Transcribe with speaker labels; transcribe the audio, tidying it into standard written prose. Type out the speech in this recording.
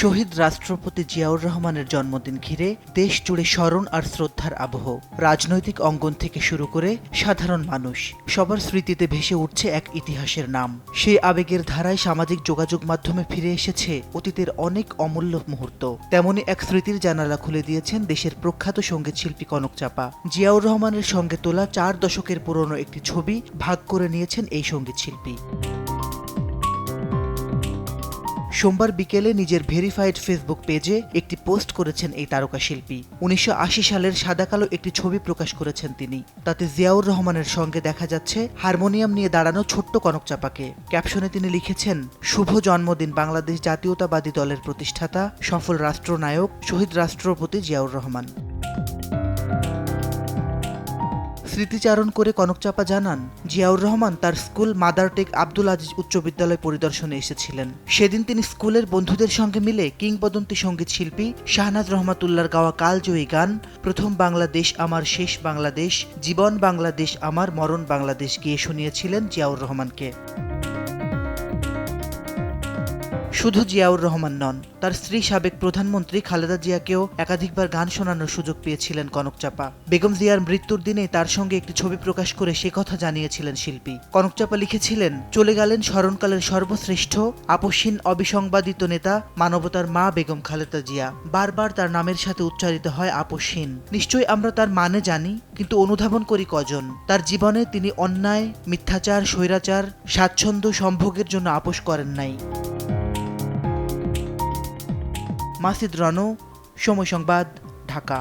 Speaker 1: শহীদ রাষ্ট্রপতি জিয়াউর রহমানের জন্মদিন ঘিরে দেশ জুড়ে স্মরণ আর শ্রদ্ধার আবহ। রাজনৈতিক অঙ্গন থেকে শুরু করে সাধারণ মানুষ সবার স্মৃতিতে ভেসে উঠছে এক ইতিহাসের নাম। সেই আবেগের ধারায় সামাজিক যোগাযোগ মাধ্যমে ফিরে এসেছে অতীতের অনেক অমূল্য মুহূর্ত। তেমনি এক স্মৃতির জানালা খুলে দিয়েছেন দেশের প্রখ্যাত সঙ্গীত শিল্পী কনক চাপা। জিয়াউর রহমানের সঙ্গে তোলা 4 দশকের পুরনো একটি ছবি ভাগ করে নিয়েছেন এই সঙ্গীত শিল্পী। সোমবার বিকেলে নিজের ভেরিফাইড ফেসবুক পেজে একটি পোস্ট করেছেন এই তারকা শিল্পী। 1980 সালের সাদাকালো একটি ছবি প্রকাশ করেছেন তিনি। তাতে জিয়াউর রহমানের সঙ্গে দেখা যাচ্ছে হারমোনিয়াম নিয়ে দাঁড়ানো ছোট্ট কনক চাপাকে। ক্যাপশনে তিনি লিখেছেন, শুভ জন্মদিন বাংলাদেশ জাতীয়তাবাদী দলের প্রতিষ্ঠাতা, সফল রাষ্ট্রনায়ক, শহীদ রাষ্ট্রপতি জিয়াউর রহমান। স্মৃতিচারণ করে কনক চাপা জানান, জিয়াউর রহমান তার স্কুল মাদারটেক আব্দুল আজিজ উচ্চ বিদ্যালয় পরিদর্শনে এসেছিলেন। সেদিন তিনি স্কুলের বন্ধুদের সঙ্গে মিলে কিংবদন্তি সঙ্গীত শিল্পী শাহনাজ রহমাতুল্লাহর গাওয়া কালজয়ী গান প্রথম বাংলাদেশ আমার শেষ বাংলাদেশ, জীবন বাংলাদেশ আমার মরণ বাংলাদেশ গিয়ে শুনিয়েছিলেন জিয়াউর রহমানকে। শুধু জিয়াউর রহমান নন, তার স্ত্রী সাবেক প্রধানমন্ত্রী খালেদা জিয়াকেও একাধিকবার গান শোনানোর সুযোগ পেয়েছিলেন কনক চাপা। বেগম জিয়ার মৃত্যুর দিনে তার সঙ্গে একটি ছবি প্রকাশ করে সে কথা জানিয়েছিলেন শিল্পী। কনক চাপা লিখেছিলেন, চলে গেলেন স্মরণকালের সর্বশ্রেষ্ঠ আপসহীন অবিসংবাদিত নেতা, মানবতার মা বেগম খালেদা জিয়া। বারবার তার নামের সাথে উচ্চারিত হয় আপসহীন। নিশ্চয়ই আমরা তার মানে জানি, কিন্তু অনুধাবন করি কজন। তার জীবনে তিনি অন্যায়, মিথ্যাচার, স্বৈরাচার, স্বাচ্ছন্দ্য সম্ভোগের জন্য আপোষ করেন নাই। মাসিদ রানু, সময় সংবাদ, ঢাকা।